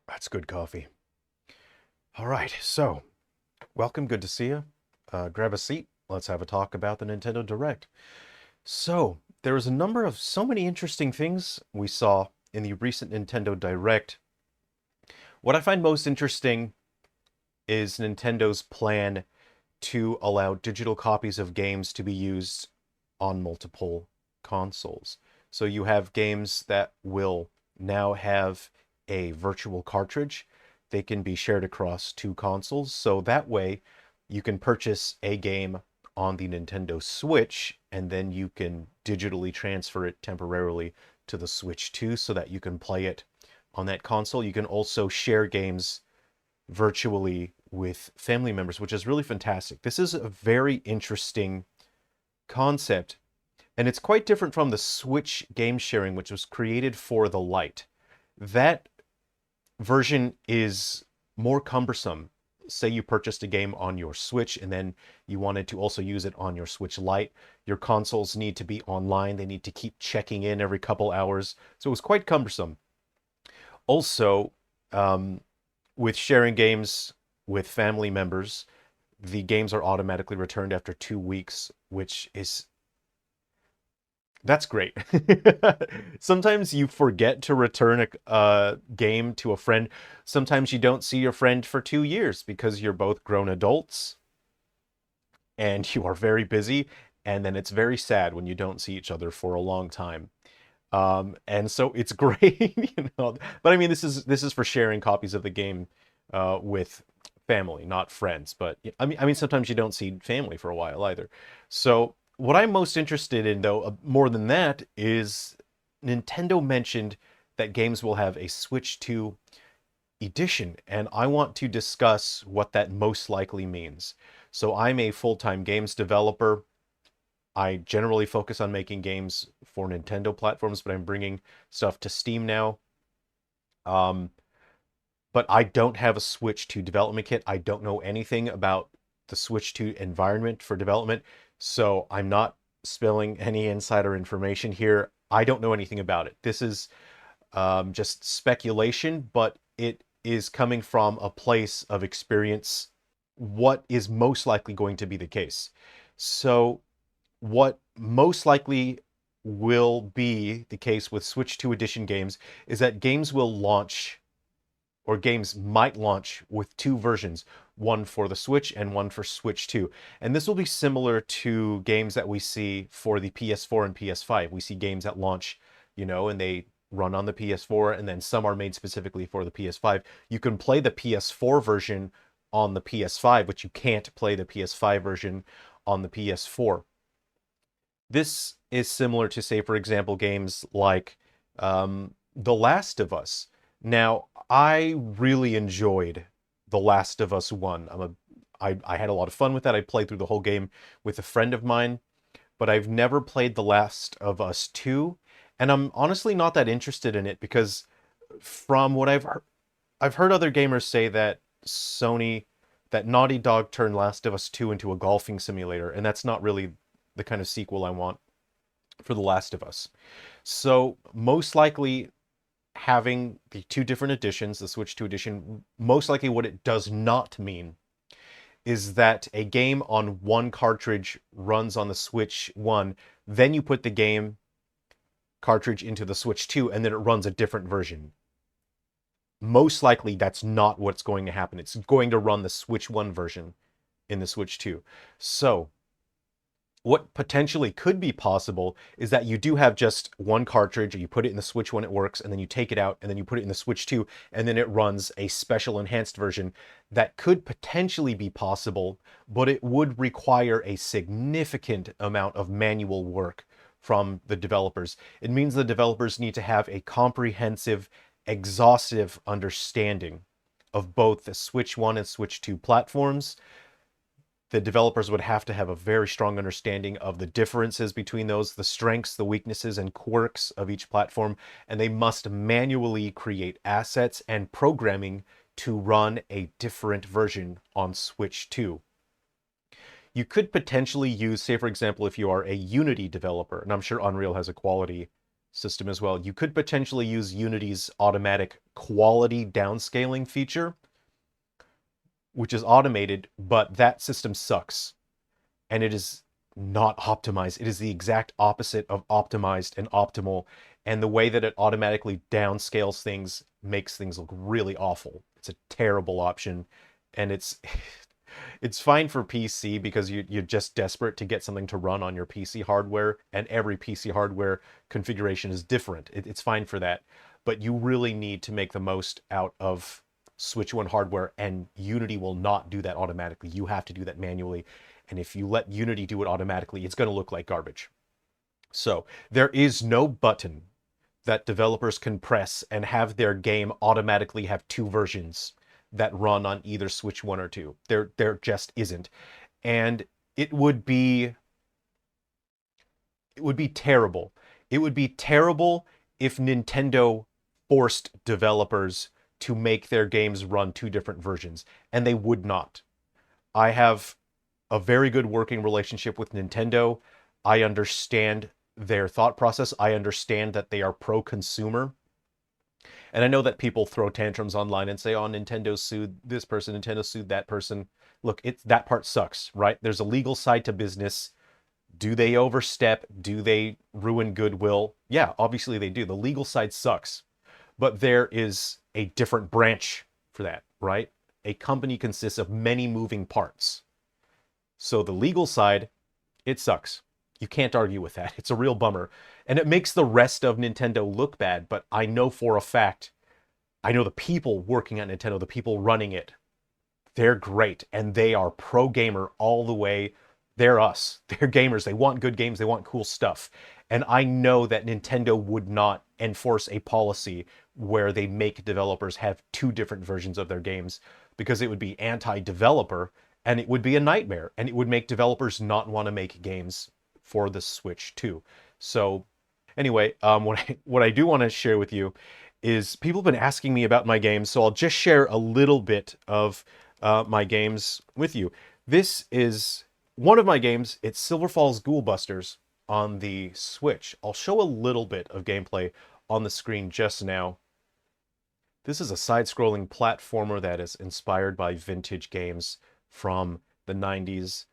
That's good coffee. All right, so welcome. Good to see you. Grab a seat. Let's have a talk about the Nintendo Direct. So, there was a number of so many interesting things we saw in the recent Nintendo Direct. What I find most interesting is Nintendo's plan to allow digital copies of games to be used on multiple consoles. So you have games that will now have a virtual cartridge. They can be shared across two consoles. So that way you can purchase a game on the Nintendo Switch and then you can digitally transfer it temporarily to the Switch 2 so that you can play it on that console. You can also share games virtually with family members, which is really fantastic. This is a very interesting concept, and it's quite different from the Switch game sharing, which was created for the Lite. That version is more cumbersome. Say you purchased a game on your Switch and then you wanted to also use it on your Switch Lite. Your consoles need to be online. They need to keep checking in every couple hours. So it was quite cumbersome. Also, with sharing games with family members, the games are automatically returned after 2 weeks, which is that's great. Sometimes you forget to return a game to a friend. Sometimes you don't see your friend for 2 years because you're both grown adults and you are very busy. And then it's very sad when you don't see each other for a long time. And so it's great, But I mean, this is for sharing copies of the game with family, not friends. But I mean, sometimes you don't see family for a while either. So what I'm most interested in, though, more than that, is Nintendo mentioned that games will have a Switch 2 edition, and I want to discuss what that most likely means. So I'm a full-time games developer. I generally focus on making games for Nintendo platforms, but I'm bringing stuff to Steam now. Um, but I don't have a Switch 2 development kit. I don't know anything about the Switch 2 environment for development, so I'm not spilling any insider information here. I don't know anything about it. This is just speculation, but it is coming from a place of experience. What is most likely going to be the case? So what most likely will be the case with Switch 2 edition games is that games will launch, or games might launch, with two versions, one for the Switch and one for Switch 2. And this will be similar to games that we see for the PS4 and PS5. We see games that launch, and they run on the PS4, and then some are made specifically for the PS5. You can play the PS4 version on the PS5, but you can't play the PS5 version on the PS4. This is similar to, say, for example, games like The Last of Us. Now, I really enjoyed The Last of Us 1. I had a lot of fun with that. I played through the whole game with a friend of mine, but I've never played The Last of Us 2, and I'm honestly not that interested in it because from what I've heard other gamers say that Naughty Dog turned Last of Us 2 into a golfing simulator, and that's not really the kind of sequel I want for The Last of Us. So most likely having the two different editions, the Switch 2 edition, most likely what it does not mean is that a game on one cartridge runs on the Switch 1, then you put the game cartridge into the Switch 2, and then it runs a different version. Most likely that's not what's going to happen. It's going to run the Switch 1 version in the Switch 2. So what potentially could be possible is that you do have just one cartridge, you put it in the Switch when it works, and then you take it out, and then you put it in the Switch 2, and then it runs a special enhanced version. That could potentially be possible, but it would require a significant amount of manual work from the developers. It means the developers need to have a comprehensive, exhaustive understanding of both the Switch 1 and Switch 2 platforms. The developers would have to have a very strong understanding of the differences between those, the strengths, the weaknesses, and quirks of each platform, and they must manually create assets and programming to run a different version on Switch 2. You could potentially use, say for example, if you are a Unity developer, and I'm sure Unreal has a quality system as well. You could potentially use Unity's automatic quality downscaling feature, which is automated, but that system sucks. And it is not optimized. It is the exact opposite of optimized and optimal. And the way that it automatically downscales things makes things look really awful. It's a terrible option. And it's fine for PC because you're just desperate to get something to run on your PC hardware, and every PC hardware configuration is different. It's fine for that. But you really need to make the most out of Switch 1 hardware, and Unity will not do that automatically. You have to do that manually. And if you let Unity do it automatically, it's going to look like garbage. So there is no button that developers can press and have their game automatically have two versions that run on either Switch 1 or 2. There just isn't. And it would be terrible. It would be terrible if Nintendo forced developers to make their games run two different versions, and they would not. I have a very good working relationship with Nintendo. I understand their thought process. I understand that they are pro-consumer. And I know that people throw tantrums online and say, oh, Nintendo sued this person, Nintendo sued that person. Look, that part sucks, right? There's a legal side to business. Do they overstep? Do they ruin goodwill? Yeah, obviously they do. The legal side sucks. But there is a different branch for that, right? A company consists of many moving parts. So the legal side, it sucks. You can't argue with that. It's a real bummer. And it makes the rest of Nintendo look bad, but I know for a fact, I know the people working at Nintendo, the people running it, they're great. And they are pro-gamer all the way. They're us. They're gamers. They want good games. They want cool stuff. And I know that Nintendo would not enforce a policy where they make developers have two different versions of their games, because it would be anti-developer. And it would be a nightmare, and it would make developers not want to make games for the Switch too. So anyway, what I do want to share with you is people have been asking me about my games, so I'll just share a little bit of my games with you. This is one of my games. It's Silver Falls Ghoul Busters on the Switch. I'll show a little bit of gameplay on the screen just now. This is a side-scrolling platformer that is inspired by vintage games from the 90s.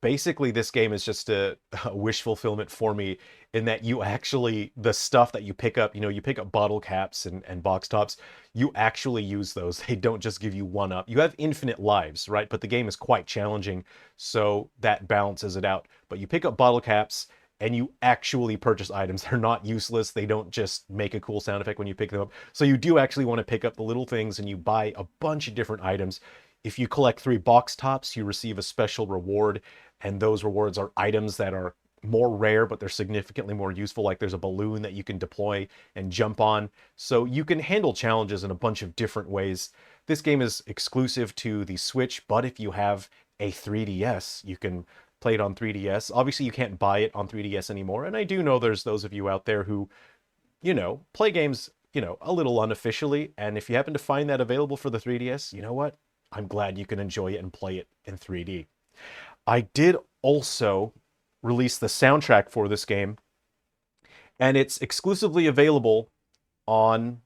Basically, this game is just a wish fulfillment for me, in that you actually, the stuff that you pick up, you pick up bottle caps and box tops, you actually use those. They don't just give you one up. You have infinite lives, right? But the game is quite challenging, so that balances it out. But you pick up bottle caps, and you actually purchase items. They're not useless. They don't just make a cool sound effect when you pick them up. So you do actually want to pick up the little things, and you buy a bunch of different items. If you collect 3 box tops, you receive a special reward, and those rewards are items that are more rare, but they're significantly more useful. Like there's a balloon that you can deploy and jump on. So you can handle challenges in a bunch of different ways. This game is exclusive to the Switch, but if you have a 3DS, you can play it on 3DS. Obviously, you can't buy it on 3DS anymore, and I do know there's those of you out there who, play games, a little unofficially, and if you happen to find that available for the 3DS, you know what? I'm glad you can enjoy it and play it in 3D. I did also release the soundtrack for this game, and it's exclusively available on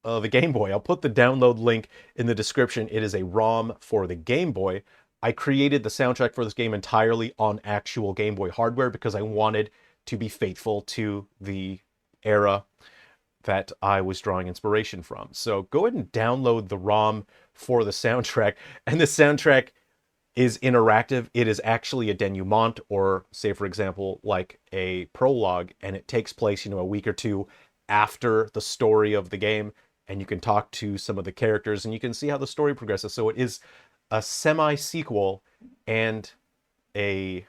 the Game Boy. I'll put the download link in the description. It is a ROM for the Game Boy. I created the soundtrack for this game entirely on actual Game Boy hardware because I wanted to be faithful to the era that I was drawing inspiration from. So go ahead and download the ROM for the soundtrack. And the soundtrack is interactive. It is actually a denouement, or say, for example, like a prologue, and it takes place, a week or two after the story of the game, and you can talk to some of the characters, and you can see how the story progresses. So it is a semi-sequel and a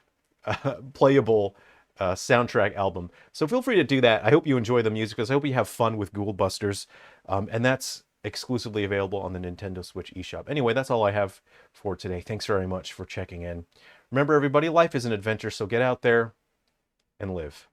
playable soundtrack album. So feel free to do that. I hope you enjoy the music, because I hope you have fun with Ghoul Busters. And that's exclusively available on the Nintendo Switch eShop. Anyway, that's all I have for today. Thanks very much for checking in. Remember, everybody, life is an adventure, so get out there and live.